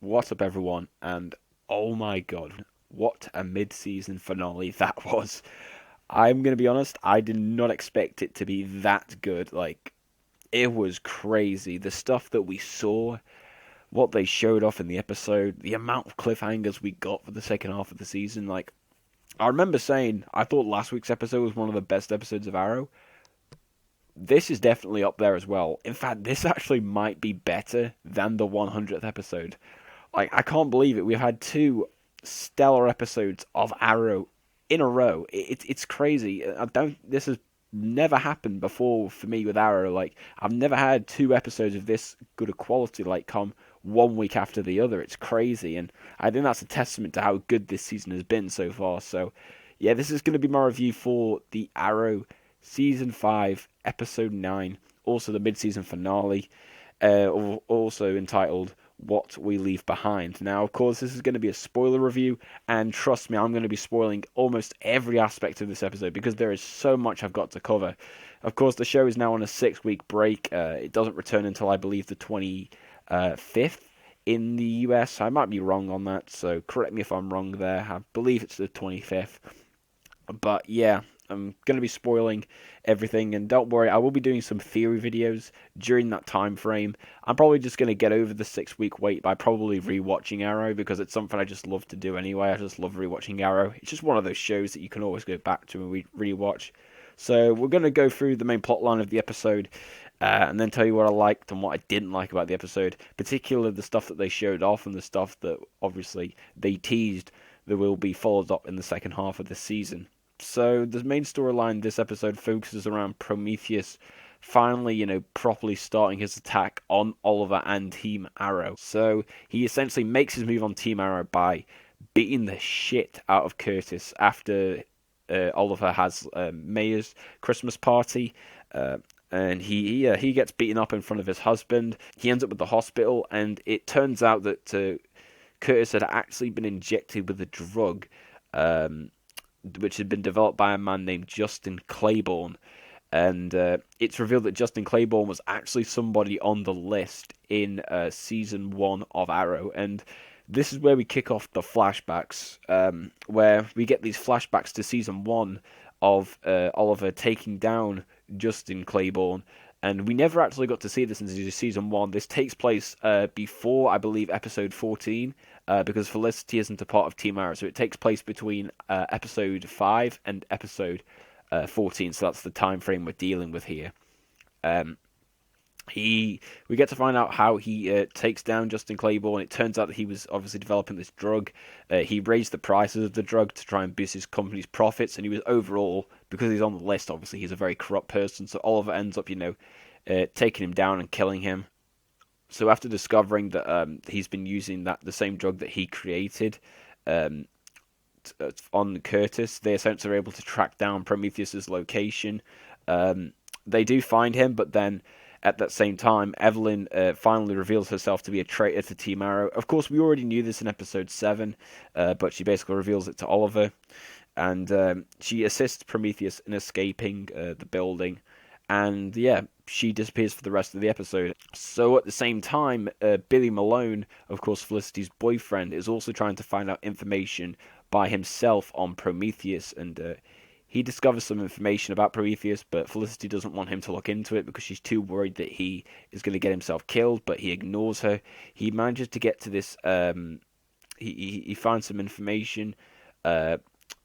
What's up, everyone? And oh my god, what a mid-season finale that was! I'm gonna be honest, I did not expect it to be that good. Like, it was crazy. The stuff that we saw, what they showed off in the episode, the amount of cliffhangers we got for the second half of the season. Like, I remember saying I thought last week's episode was one of the best episodes of Arrow. This is definitely up there as well. In fact, this actually might be better than the 100th episode. Like, I can't believe it. We've had two stellar episodes of Arrow in a row. It's crazy. I don't. This has never happened before for me with Arrow. Like, I've never had two episodes of this good a quality like come one week after the other. It's crazy, and I think that's a testament to how good this season has been so far. So, yeah, this is going to be my review for the Arrow season 5, episode 9, also the mid-season finale, also entitled What We Leave Behind. Now, of course, this is going to be a spoiler review, and trust me, I'm going to be spoiling almost every aspect of this episode because there is so much I've got to cover. Of course, the show is now on a 6-week break. It doesn't return until, I believe, the 25th in the US. I might be wrong on that, so correct me if I'm wrong there. I believe it's the 25th. But yeah, I'm going to be spoiling everything, and don't worry, I will be doing some theory videos during that time frame. I'm probably just going to get over the 6-week wait by probably rewatching Arrow, because it's something I just love to do anyway. I just love rewatching Arrow. It's just one of those shows that you can always go back to and rewatch. So we're going to go through the main plot line of the episode, and then tell you what I liked and what I didn't like about the episode, particularly the stuff that they showed off and the stuff that obviously they teased that will be followed up in the second half of the season. So the main storyline this episode focuses around Prometheus finally, properly starting his attack on Oliver and Team Arrow. So he essentially makes his move on Team Arrow by beating the shit out of Curtis after Oliver has Mayor's Christmas party. And he gets beaten up in front of his husband. He ends up with the hospital, and it turns out that Curtis had actually been injected with a drug, which had been developed by a man named Justin Claiborne. And it's revealed that Justin Claiborne was actually somebody on the list in season 1 of Arrow. And this is where we kick off the flashbacks, where we get these flashbacks to season 1 of Oliver taking down Justin Claiborne. And we never actually got to see this in season 1. This takes place before, I believe, episode 14, because Felicity isn't a part of Team Arrow. So it takes place between episode 5 and episode 14. So that's the time frame we're dealing with here. We get to find out how he takes down Justin Claiborne. It turns out that he was obviously developing this drug. He raised the prices of the drug to try and boost his company's profits, and he was overall, because he's on the list, obviously he's a very corrupt person. So Oliver ends up, taking him down and killing him. So after discovering that he's been using the same drug that he created on Curtis, they essentially are able to track down Prometheus's location. They do find him, but then at that same time, Evelyn finally reveals herself to be a traitor to Team Arrow. Of course, we already knew this in episode 7, but she basically reveals it to Oliver. And she assists Prometheus in escaping the building. And yeah, she disappears for the rest of the episode. So at the same time, Billy Malone, of course Felicity's boyfriend, is also trying to find out information by himself on Prometheus. And he discovers some information about Prometheus, but Felicity doesn't want him to look into it because she's too worried that he is going to get himself killed, but he ignores her. He manages to get to this, he finds some information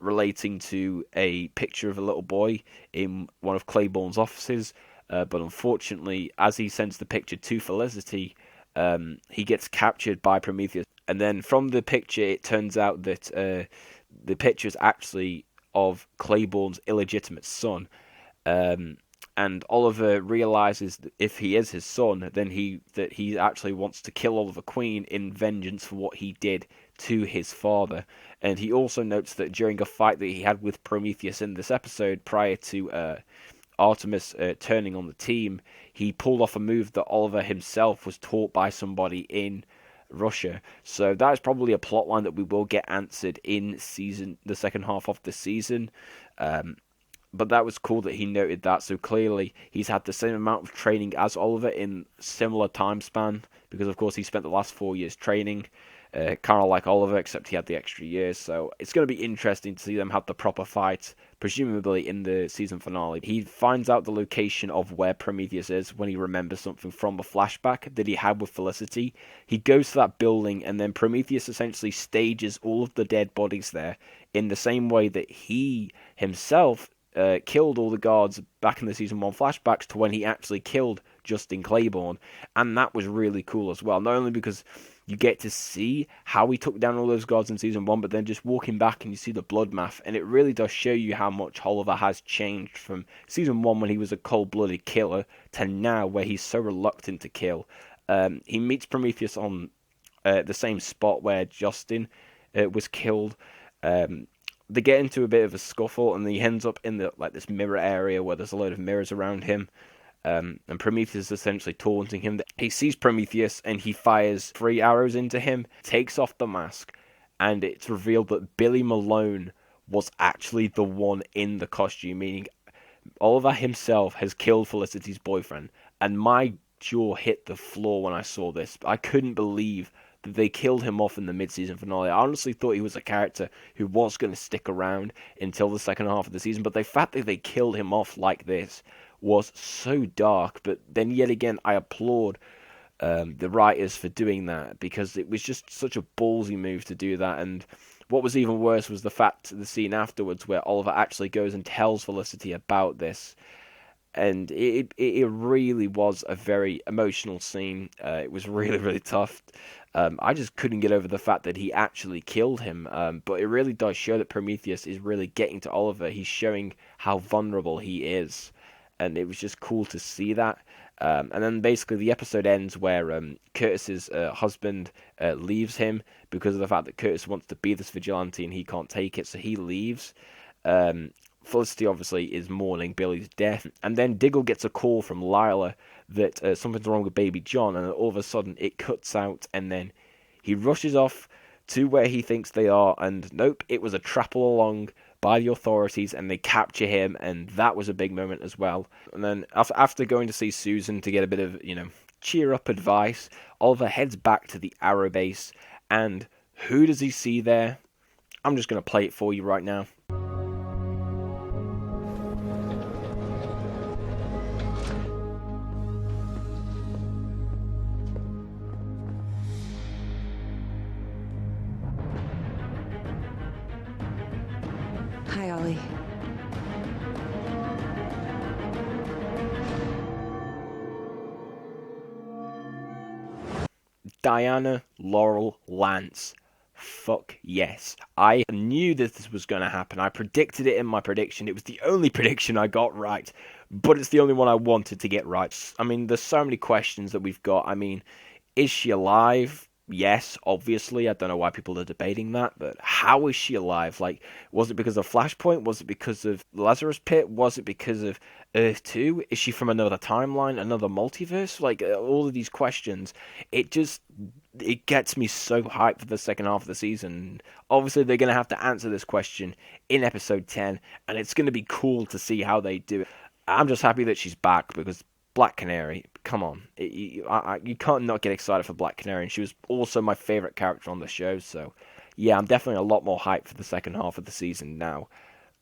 relating to a picture of a little boy in one of Claiborne's offices, but unfortunately, as he sends the picture to Felicity, he gets captured by Prometheus. And then from the picture, it turns out that the picture is actually of Claiborne's illegitimate son, and Oliver realizes that if he is his son, then he actually wants to kill Oliver Queen in vengeance for what he did to his father. And he also notes that during a fight that he had with Prometheus in this episode, prior to Artemis turning on the team, he pulled off a move that Oliver himself was taught by somebody in Russia. So that is probably a plotline that we will get answered in the second half of the season. But that was cool that he noted that. So clearly, he's had the same amount of training as Oliver in similar time span, because of course he spent the last 4 years training, kind of like Oliver, except he had the extra years. So it's going to be interesting to see them have the proper fight, presumably in the season finale. He finds out the location of where Prometheus is when he remembers something from the flashback that he had with Felicity. He goes to that building, and then Prometheus essentially stages all of the dead bodies there in the same way that he himself killed all the guards back in the season 1 flashbacks to when he actually killed Justin Claiborne. And that was really cool as well, not only because you get to see how he took down all those guards in season 1, but then just walking back and you see the blood math, and it really does show you how much Oliver has changed from season 1 when he was a cold-blooded killer to now where he's so reluctant to kill. He meets Prometheus on the same spot where Justin was killed. They get into a bit of a scuffle, and he ends up in this mirror area where there's a load of mirrors around him. And Prometheus is essentially taunting him. He sees Prometheus and he fires 3 arrows into him, takes off the mask, and it's revealed that Billy Malone was actually the one in the costume, meaning Oliver himself has killed Felicity's boyfriend. And my jaw hit the floor when I saw this. I couldn't believe that they killed him off in the mid-season finale. I honestly thought he was a character who was going to stick around until the second half of the season, but the fact that they killed him off like this was so dark. But then yet again, I applaud the writers for doing that, because it was just such a ballsy move to do that. And what was even worse was the scene afterwards where Oliver actually goes and tells Felicity about this. And it really was a very emotional scene. It was really, really tough. I just couldn't get over the fact that he actually killed him. But it really does show that Prometheus is really getting to Oliver. He's showing how vulnerable he is. And it was just cool to see that. And then basically the episode ends where Curtis's husband leaves him because of the fact that Curtis wants to be this vigilante and he can't take it, so he leaves. Felicity obviously is mourning Billy's death, and then Diggle gets a call from Lila that something's wrong with baby John, and all of a sudden it cuts out, and then he rushes off to where he thinks they are, and nope, it was a trap all along by the authorities, and they capture him, and that was a big moment as well. And then after going to see Susan to get a bit of, cheer up advice, Oliver heads back to the Arrow base, and who does he see there? I'm just going to play it for you right now. Hi, Ollie. Diana Laurel Lance. Fuck yes. I knew that this was going to happen. I predicted it in my prediction. It was the only prediction I got right, but it's the only one I wanted to get right. I mean, there's so many questions that we've got. I mean, is she alive? Yes, obviously. I don't know why people are debating that, but how is she alive? Like, was it because of Flashpoint? Was it because of Lazarus Pit? Was it because of Earth 2? Is she from another timeline, another multiverse? Like, all of these questions, it gets me so hyped for the second half of the season. Obviously, they're going to have to answer this question in episode 10, and it's going to be cool to see how they do it. I'm just happy that she's back, because Black Canary, come on. You can't not get excited for Black Canary, and she was also my favourite character on the show, so yeah, I'm definitely a lot more hyped for the second half of the season now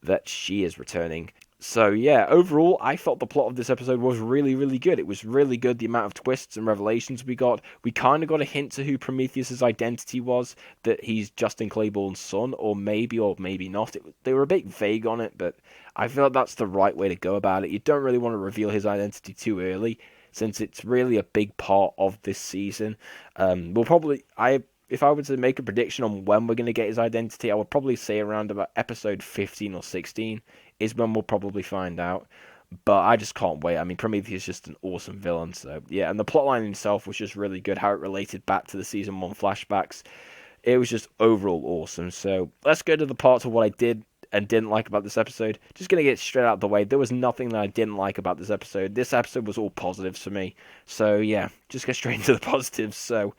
that she is returning. So yeah, overall, I felt the plot of this episode was really, really good. It was really good, the amount of twists and revelations we got. We kind of got a hint to who Prometheus's identity was, that he's Justin Claiborne's son, or maybe not. They were a bit vague on it, but I feel like that's the right way to go about it. You don't really want to reveal his identity too early, since it's really a big part of this season. If I were to make a prediction on when we're going to get his identity, I would probably say around about episode 15 or 16 is when we'll probably find out. But I just can't wait. I mean, Prometheus is just an awesome villain. So yeah, and the plotline itself was just really good, how it related back to the season 1 flashbacks. It was just overall awesome. So let's go to the parts of what I did and didn't like about this episode. Just going to get straight out of the way. There was nothing that I didn't like about this episode. This episode was all positives for me. So yeah, just get straight into the positives. So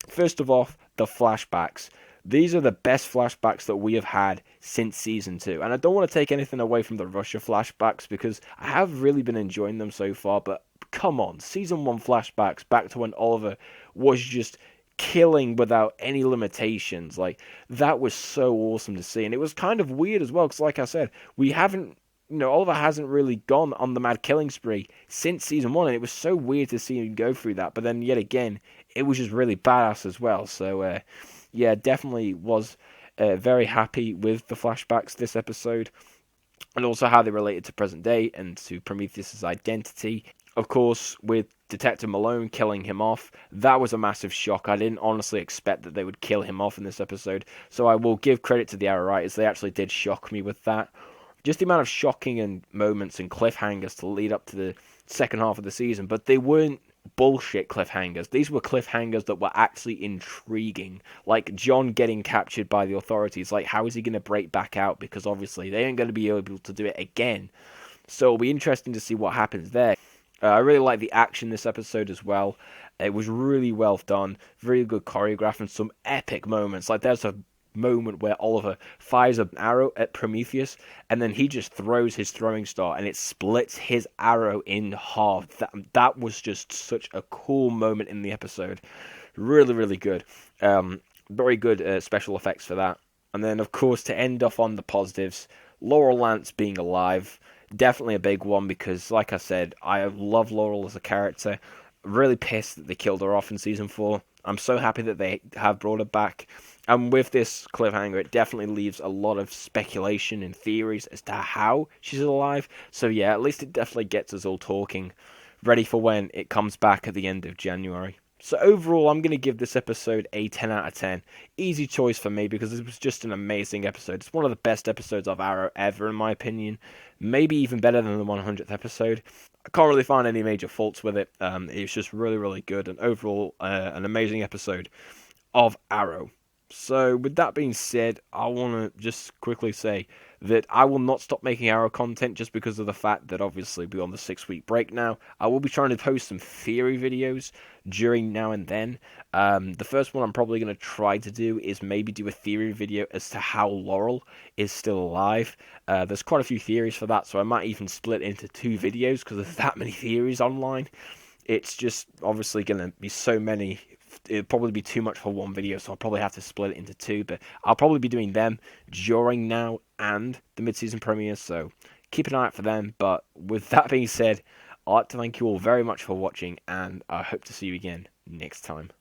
first of all, the flashbacks. These are the best flashbacks that we have had since season 2. And I don't want to take anything away from the Russia flashbacks because I have really been enjoying them so far, but come on, season 1 flashbacks back to when Oliver was just killing without any limitations. Like, that was so awesome to see. And it was kind of weird as well, because like I said, we haven't, Oliver hasn't really gone on the mad killing spree since season 1, and it was so weird to see him go through that. But then, yet again, it was just really badass as well. So, yeah, definitely was very happy with the flashbacks this episode, and also how they related to present day and to Prometheus's identity. Of course, with Detective Malone killing him off, that was a massive shock. I didn't honestly expect that they would kill him off in this episode, so I will give credit to the Arrow writers. They actually did shock me with that. Just the amount of shocking and moments and cliffhangers to lead up to the second half of the season, but they weren't bullshit cliffhangers. These were cliffhangers that were actually intriguing. Like John getting captured by the authorities. Like, how is he going to break back out? Because obviously they ain't going to be able to do it again. So it'll be interesting to see what happens there. I really like the action this episode as well. It was really well done. Really good choreograph and some epic moments. Like, there's a moment where Oliver fires an arrow at Prometheus, and then he just throws his throwing star, and it splits his arrow in half. That was just such a cool moment in the episode. Really, really good. Very good special effects for that. And then, of course, to end off on the positives, Laurel Lance being alive, definitely a big one because, like I said, I love Laurel as a character. Really pissed that they killed her off in season 4. I'm so happy that they have brought her back. And with this cliffhanger, it definitely leaves a lot of speculation and theories as to how she's alive. So yeah, at least it definitely gets us all talking, ready for when it comes back at the end of January. So overall, I'm going to give this episode a 10 out of 10. Easy choice for me because it was just an amazing episode. It's one of the best episodes of Arrow ever, in my opinion. Maybe even better than the 100th episode. I can't really find any major faults with it. It's just really, really good. And overall, an amazing episode of Arrow. So with that being said, I want to just quickly say that I will not stop making Arrow content just because of the fact that obviously we're on the 6-week break now. I will be trying to post some theory videos during now and then. The first one I'm probably going to try to do is maybe do a theory video as to how Laurel is still alive. There's quite a few theories for that, so I might even split into 2 videos because there's that many theories online. It's just obviously going to be so many. It'd probably be too much for one video, so I'll probably have to split it into 2, but I'll probably be doing them during now and the mid-season premiere, so keep an eye out for them. But with that being said, I'd like to thank you all very much for watching, and I hope to see you again next time.